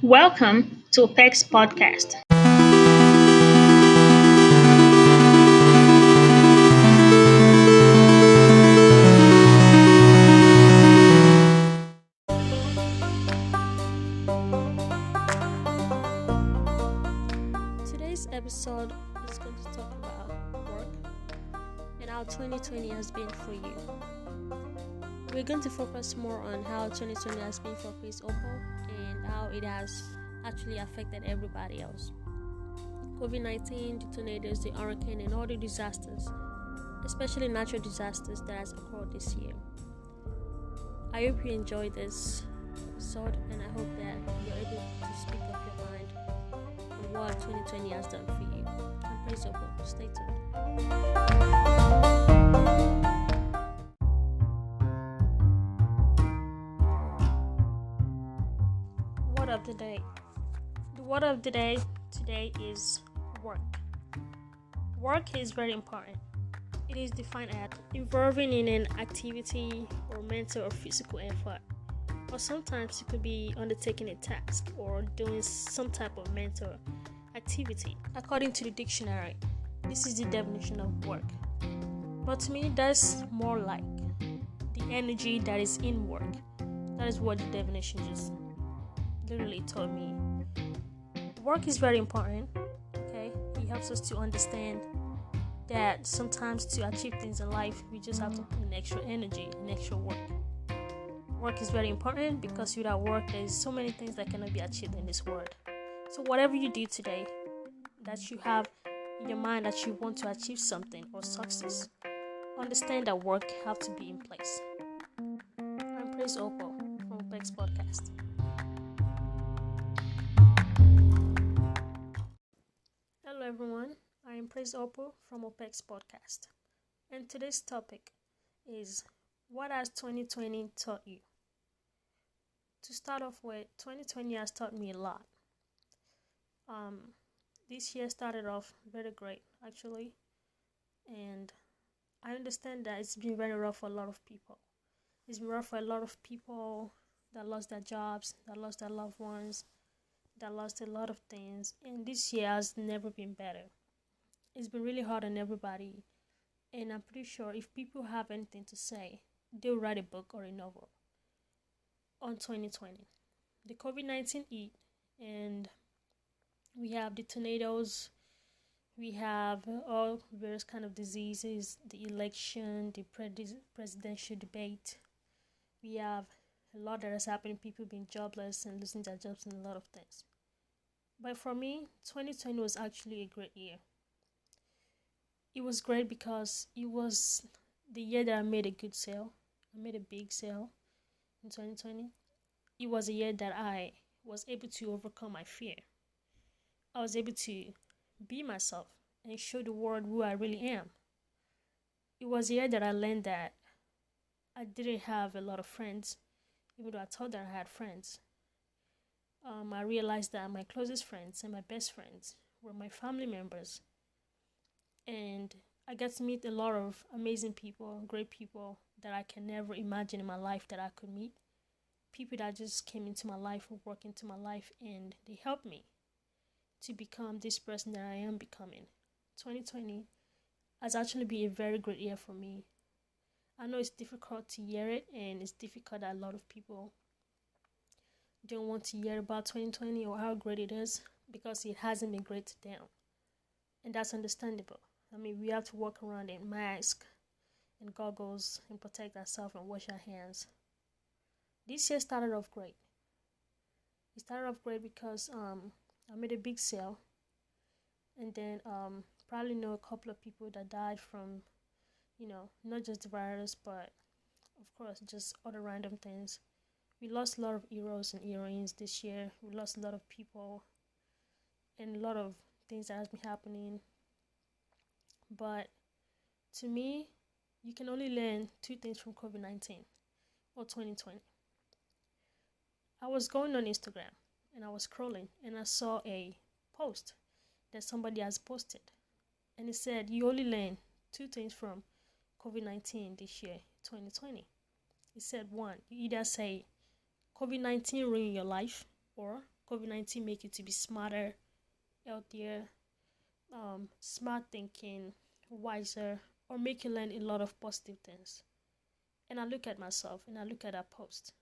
Welcome to HopexPodcast. Today's episode is going to talk about work and how 2020 has been for you. We're going to focus more on how 2020 has been for Fri Opal and how it has actually affected everybody else. COVID-19, the tornadoes, the hurricane, and all the disasters, especially natural disasters that has occurred this year. I hope you enjoyed this episode, and I hope that you're able to speak up your mind on what 2020 has done for you. I'm Fri Opal. Stay tuned. Word of the day. The word of the day today is work. Work is very important. It is defined as involving in an activity or mental or physical effort. Or sometimes it could be undertaking a task or doing some type of mental activity. According to the dictionary, this is the definition of work. But to me, that's more like the energy that is in work. That is what the definition just literally told me. Work is very important. Okay, it helps us to understand that sometimes to achieve things in life, we just have to put in extra energy and extra work. Work is very important because without work, there's so many things that cannot be achieved in this world. So whatever you do today, that you have in your mind that you want to achieve something or success, understand that work have to be in place. I'm Fri Opal from HopexPodcast. Hello everyone, I am Fri Opal from HopexPodcast, and today's topic is what has 2020 taught you? To start off with, 2020 has taught me a lot. This year started off very great actually, and I understand that it's been very rough for a lot of people. It's been rough for a lot of people that lost their jobs, that lost their loved ones, that lost a lot of things, and this year has never been better. It's been really hard on everybody, and I'm pretty sure if people have anything to say, they'll write a book or a novel on 2020. The COVID-19 hit, and we have the tornadoes, we have all various kind of diseases, the election, the presidential debate. We have a lot that has happened, people being jobless and losing their jobs and a lot of things. But for me, 2020 was actually a great year. It was great because it was the year that I made a good sale. I made a big sale in 2020. It was a year that I was able to overcome my fear. I was able to be myself and show the world who I really am. It was a year that I learned that I didn't have a lot of friends, even though I thought that I had friends. I realized that my closest friends and my best friends were my family members. And I got to meet a lot of amazing people, great people that I can never imagine in my life that I could meet. People that just came into my life or worked into my life, and they helped me to become this person that I am becoming. 2020 has actually been a very great year for me. I know it's difficult to hear it, and it's difficult that a lot of people don't want to hear about 2020 or how great it is because it hasn't been great to them. And that's understandable. I mean, we have to walk around in masks and goggles and protect ourselves and wash our hands. This year started off great. It started off great because I made a big sale, and then probably know a couple of people that died from, not just the virus, but of course just other random things. We lost a lot of heroes and heroines this year. We lost a lot of people and a lot of things that has been happening. But to me, you can only learn two things from COVID-19 or 2020. I was going on Instagram and I was scrolling and I saw a post that somebody has posted. And it said, you only learn two things from COVID-19 this year, 2020. It said, one, you either say COVID-19 ruined your life or COVID-19 make you to be smarter, healthier, smart thinking, wiser, or make you learn a lot of positive things. And I look at myself and I look at that post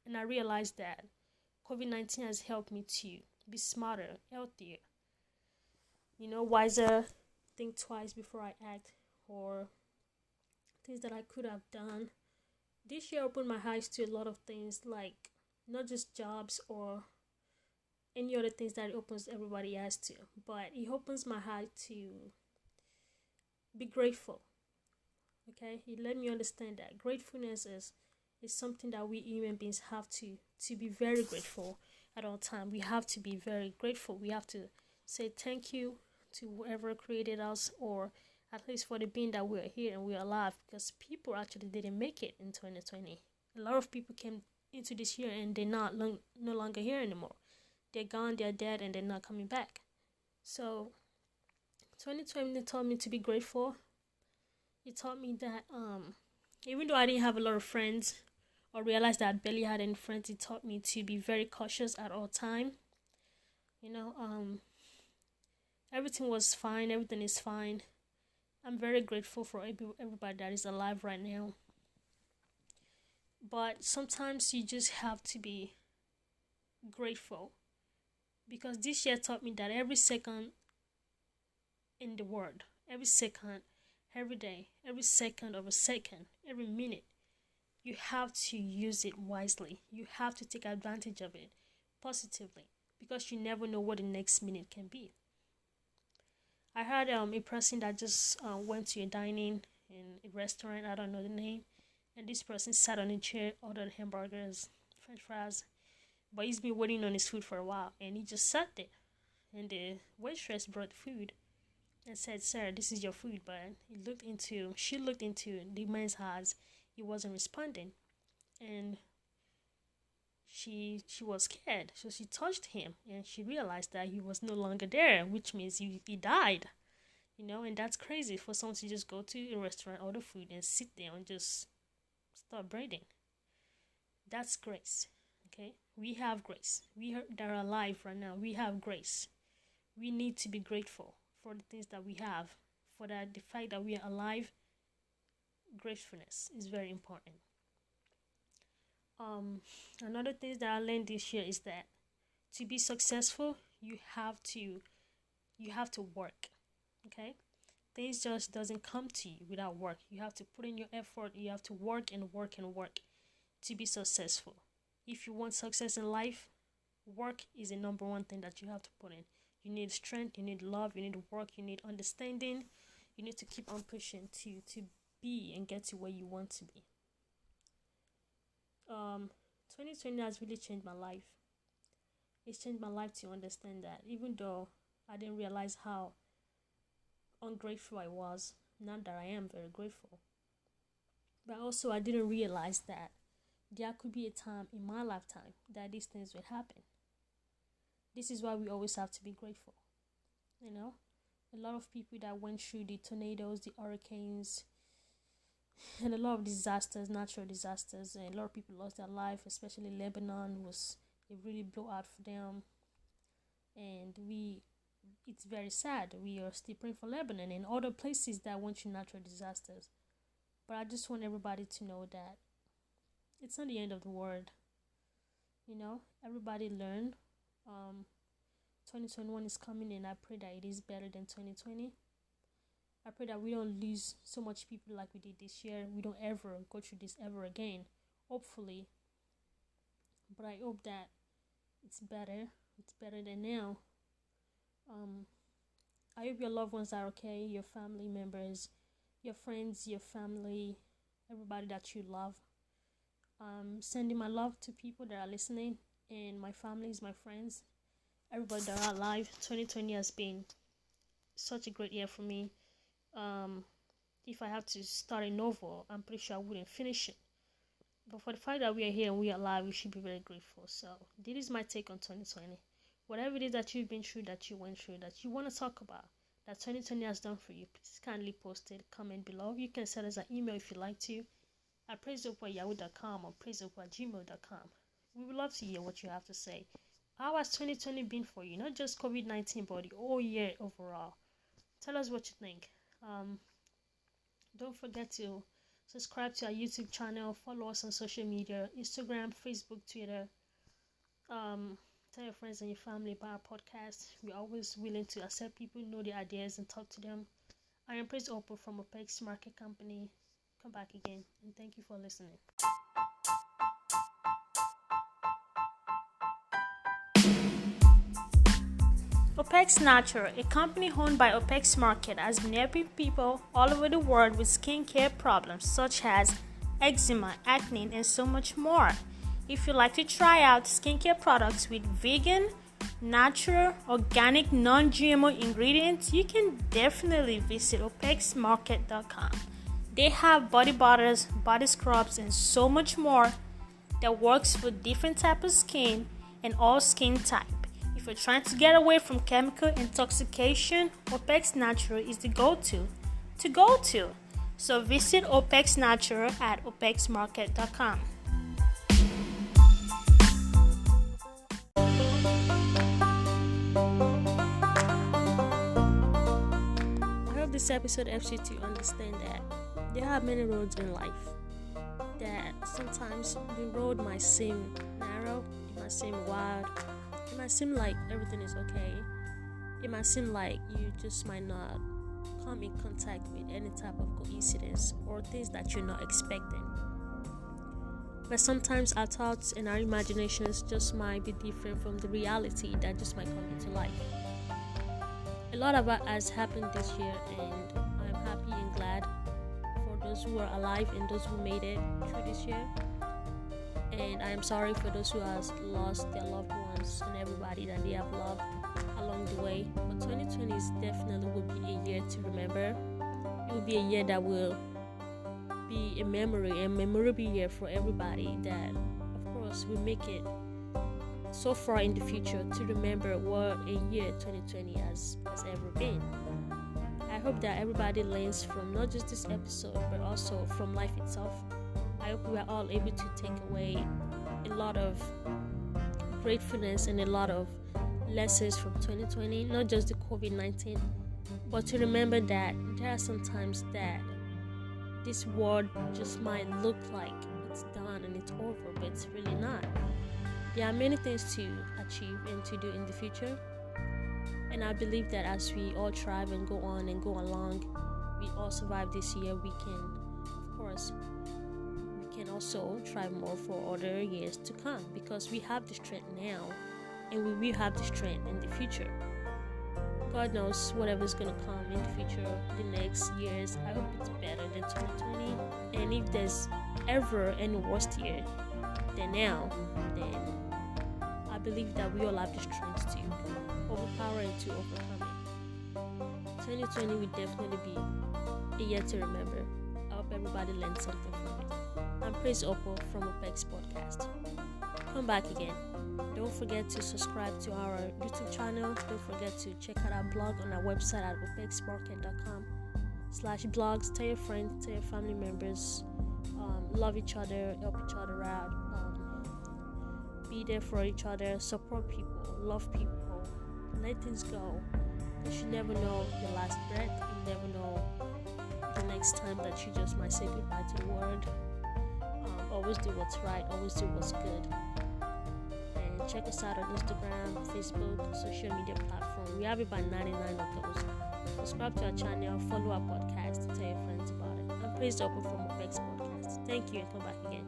and I realize that COVID-19 has helped me to be smarter, healthier, wiser, think twice before I act, or things that I could have done. This year opened my eyes to a lot of things, like not just jobs or any other things that it opens everybody eyes to, but it opens my heart to be grateful. Okay, it let me understand that gratefulness is something that we human beings have to be very grateful at all time. We have to be very grateful. We have to say thank you to whoever created us, or at least for the being that we're here and we're alive, because people actually didn't make it in 2020. A lot of people came into this year and they're no longer here anymore. They're gone, they're dead, and they're not coming back. So 2020 taught me to be grateful. It taught me that even though I didn't have a lot of friends or realized that I barely had any friends, it taught me to be very cautious at all time. Everything was fine. Everything is fine. I'm very grateful for everybody that is alive right now. But sometimes you just have to be grateful, because this year taught me that every second in the world, every second, every day, every second of a second, every minute, you have to use it wisely. You have to take advantage of it positively, because you never know what the next minute can be. I heard a person that just went to a dining in a restaurant, I don't know the name, and this person sat on a chair, ordered hamburgers, french fries, but he's been waiting on his food for a while, and he just sat there, and the waitress brought food and said, "Sir, this is your food," but she looked into the man's eyes. He wasn't responding, and she was scared, so she touched him, and she realized that he was no longer there, which means he died. And that's crazy for someone to just go to a restaurant, order food, and sit there and just stop breathing. That's grace. Okay, we have grace. That are alive right now, we have grace. We need to be grateful for the things that we have, for the fact that we are alive. Gratefulness is very important. Another thing that I learned this year is that to be successful, you have to work. Okay, things just doesn't come to you without work. You have to put in your effort. You have to work and work and work to be successful. If you want success in life, work is the number one thing that you have to put in. You need strength, you need love, you need work, you need understanding. You need to keep on pushing to be and get to where you want to be. 2020 has really changed my life. It's changed my life to understand that even though I didn't realize how ungrateful I was, not that I am very grateful, but also I didn't realize that there could be a time in my lifetime that these things will happen. This is why we always have to be grateful. A lot of people that went through the tornadoes, the hurricanes, and a lot of disasters, natural disasters, and a lot of people lost their life, especially Lebanon was a really blowout for them. And it's very sad. We are still praying for Lebanon and other places that went through natural disasters. But I just want everybody to know that it's not the end of the world. Everybody learn. 2021 is coming, and I pray that it is better than 2020. I pray that we don't lose so much people like we did this year. We don't ever go through this ever again, hopefully. But I hope that it's better. It's better than now. I hope your loved ones are okay, your family members, your friends, your family, everybody that you love. Sending my love to people that are listening, and my families, my friends, everybody that are alive. 2020 has been such a great year for me. If I had to start a novel, I'm pretty sure I wouldn't finish it. But for the fact that we are here and we are alive, we should be very grateful. So this is my take on 2020. Whatever it is that you've been through, that you went through, that you want to talk about, that 2020 has done for you, please kindly post it, comment below. You can send us an email if you like to, at praisehope@yahoo.com or praisehope@gmail.com. We would love to hear what you have to say. How has 2020 been for you? Not just COVID-19, but the whole year overall. Tell us what you think. Don't forget to subscribe to our YouTube channel, follow us on social media, Instagram, Facebook, Twitter. Tell your friends and your family about our podcast. We're always willing to accept people, know their ideas, and talk to them. I am Praise Hopel from Hopex Market Company. Come back again, and thank you for listening. Hopex Natural, a company owned by Hopex Market, has been helping people all over the world with skincare problems such as eczema, acne, and so much more. If you'd like to try out skincare products with vegan, natural, organic, non-GMO ingredients, you can definitely visit HopexMarket.com. They have body butters, body scrubs, and so much more that works for different types of skin and all skin type. If you're trying to get away from chemical intoxication, Hopex Natural is the go-to. So visit Hopex Natural at HopexMarket.com. I hope this episode helps you to understand that there are many roads in life. That sometimes the road might seem narrow, it might seem wide, it might seem like everything is okay. It might seem like you just might not come in contact with any type of coincidence or things that you're not expecting. But sometimes our thoughts and our imaginations just might be different from the reality that just might come into life. A lot of that has happened this year, and I'm happy and glad for those who are alive and those who made it through this year. And I am sorry for those who have lost their loved ones and everybody that they have loved along the way. But 2020 is definitely will be a year to remember. It will be a year that will be a memorable year for everybody that, of course, will make it so far in the future to remember what a year 2020 has ever been. I hope that everybody learns from not just this episode, but also from life itself. I hope we are all able to take away a lot of gratefulness and a lot of lessons from 2020, not just the COVID-19, but to remember that there are some times that this world just might look like it's done and it's over, but it's really not. There are many things to achieve and to do in the future, and I believe that as we all thrive and go on and go along, we all survive this year, we can, of course, can also try more for other years to come, because we have the strength now and we will have the strength in the future. God knows whatever's gonna come in the future, the next years. I hope it's better than 2020, and if there's ever any worst year than now, then I believe that we all have the strength to overpower and to overcome it. 2020 will definitely be a year to remember. I hope everybody learned something from it. I'm Praise Hopel from HopexPodcast. Come back again. Don't forget to subscribe to our YouTube channel. Don't forget to check out our blog on our website at HopexMarket.com/blogs. Tell your friends, tell your family members. Love each other, help each other out. Be there for each other. Support people. Love people. Let things go. Because you never know your last breath. You never know the next time that you just might say goodbye to the world. Always do what's right, always do what's good. And check us out on Instagram, Facebook, social media platform. We have about 99 of those. Subscribe to our channel, follow our podcast, tell your friends about it. I'm Praise Hopel from HopexPodcast. Thank you, and come back again.